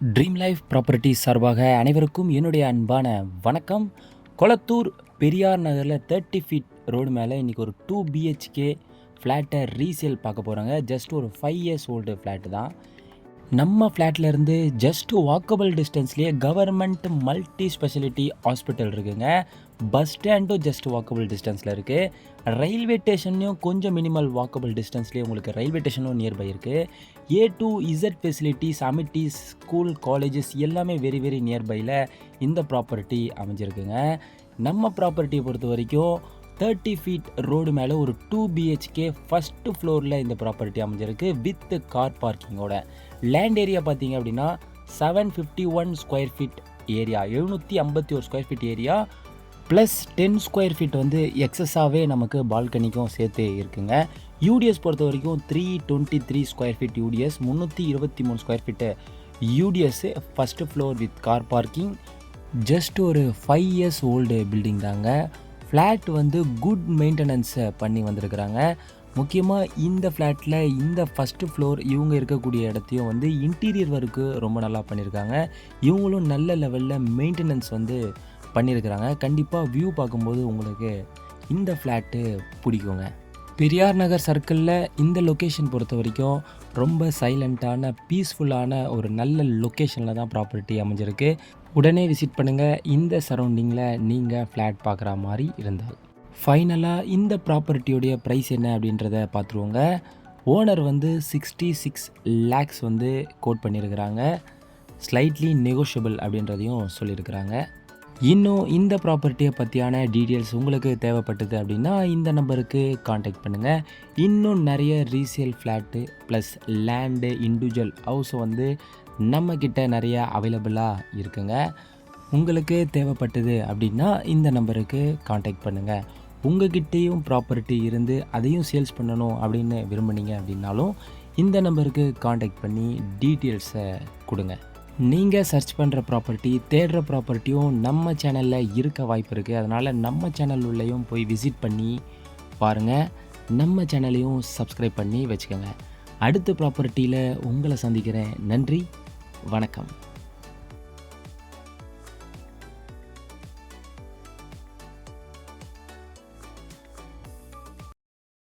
Dream life properties சார்பாக அனைவருக்கும் என்னுடைய அன்பான வணக்கம். கொளத்தூர் பெரியார் நகரில் 30 ஃபீட் ரோடு மேலே இன்றைக்கி ஒரு 2 பிஹெச்கே ஃப்ளாட்டை ரீசேல் பார்க்க போகிறாங்க. ஜஸ்ட் ஒரு 5 இயர்ஸ் ஓல்டு ஃப்ளாட்டு தான். நம்ம ஃப்ளாட்லேருந்து ஜஸ்ட் வாக்கபிள் டிஸ்டன்ஸ்லேயே கவர்மெண்ட் மல்டி ஸ்பெஷாலிட்டி ஹாஸ்பிட்டல் இருக்குங்க. பஸ் ஸ்டாண்டும் ஜஸ்ட் வாக்கபிள் டிஸ்டன்ஸில் இருக்குது. ரயில்வே ஸ்டேஷன்லையும் கொஞ்சம் மினிமல் வாக்கபிள் டிஸ்டன்ஸ்லேயே உங்களுக்கு ரயில்வே ஸ்டேஷனும் நியர்பை இருக்குது. A to Z facilities, amenities, school, colleges எல்லாமே வெரி வெரி நியர்பையில் இந்த ப்ராப்பர்ட்டி அமைஞ்சிருக்குங்க. நம்ம ப்ராப்பர்ட்டியை பொறுத்த வரைக்கும் 30 ஃபீட் ரோடு மேலே ஒரு 2 பிஹெச்கே ஃபஸ்ட்டு ஃப்ளோரில் இந்த ப்ராப்பர்ட்டி அமைஞ்சிருக்கு வித் கார் பார்க்கிங்கோட. லேண்ட் ஏரியா பார்த்தீங்க அப்படின்னா 751 square feet area, 751 square feet ஏரியா ப்ளஸ் 10 ஸ்கொயர் ஃபீட் வந்து எக்ஸஸாகவே நமக்கு பால்கனிக்கும் சேர்த்து இருக்குங்க. யூடிஎஸ் பொறுத்த வரைக்கும் 323 square feet UDS, 323 square feet UDS first floor with car parking. Just ஒரு 5 இயர்ஸ் ஓல்டு பில்டிங் தாங்க. ஃப்ளாட் வந்து குட் மெயின்டெனன்ஸை பண்ணி வந்திருக்கிறாங்க. முக்கியமாக இந்த ஃப்ளாட்டில் இந்த ஃபஸ்ட்டு ஃப்ளோர் இவங்க இருக்கக்கூடிய இடத்தையும் வந்து இன்டீரியர் ஒர்க்கு ரொம்ப நல்லா பண்ணியிருக்காங்க. இவங்களும் நல்ல லெவலில் மெயின்டெனன்ஸ் வந்து பண்ணியிருக்கிறாங்க. கண்டிப்பாக வியூ பார்க்கும்போது உங்களுக்கு இந்த ஃப்ளாட்டு பிடிக்குங்க. பெரியார் நகர் சர்க்கிளில் இந்த லொக்கேஷன் பொறுத்த வரைக்கும் ரொம்ப சைலண்ட்டான பீஸ்ஃபுல்லான ஒரு நல்ல லொக்கேஷனில் தான் ப்ராப்பர்ட்டி அமைஞ்சிருக்கு. உடனே விசிட் பண்ணுங்கள் இந்த சரௌண்டிங்கில் நீங்கள் ஃப்ளாட் பார்க்குற மாதிரி இருந்தால். ஃபைனலாக இந்த ப்ராப்பர்ட்டியோடைய ப்ரைஸ் என்ன அப்படின்றத பார்த்துருவோங்க. ஓனர் வந்து 66 லேக்ஸ் வந்து கோட் பண்ணியிருக்கிறாங்க. ஸ்லைட்லி நெகோஷியபிள் அப்படின்றதையும் சொல்லியிருக்கிறாங்க. இன்னும் இந்த ப்ராப்பர்ட்டியை பற்றியான டீட்டெயில்ஸ் உங்களுக்கு தேவைப்பட்டது அப்படின்னா இந்த நம்பருக்கு காண்டாக்ட் பண்ணுங்கள். இன்னும் நிறைய resale flat plus land individual house வந்து நம்மக்கிட்ட நிறைய அவைலபிளாக இருக்குங்க. உங்களுக்கு தேவைப்பட்டது அப்படின்னா இந்த நம்பருக்கு காண்டாக்ட் பண்ணுங்கள். உங்கள்கிட்டையும் ப்ராப்பர்ட்டி இருந்து அதையும் சேல்ஸ் பண்ணணும் அப்படின்னு விரும்புனீங்க அப்படின்னாலும் இந்த நம்பருக்கு காண்டாக்ட் பண்ணி டீட்டெயில்ஸை கொடுங்க. நீங்கள் சர்ச் பண்ணுற ப்ராப்பர்ட்டி, தேடுற ப்ராப்பர்ட்டியும் நம்ம சேனலில் இருக்க வாய்ப்பு இருக்குது. அதனால் நம்ம சேனல் உள்ளேயும் போய் விசிட் பண்ணி பாருங்கள். நம்ம சேனலையும் சப்ஸ்கிரைப் பண்ணி வச்சுக்கோங்க. அடுத்த ப்ராப்பர்ட்டியில் உங்களை சந்திக்கிறேன். நன்றி, வணக்கம்.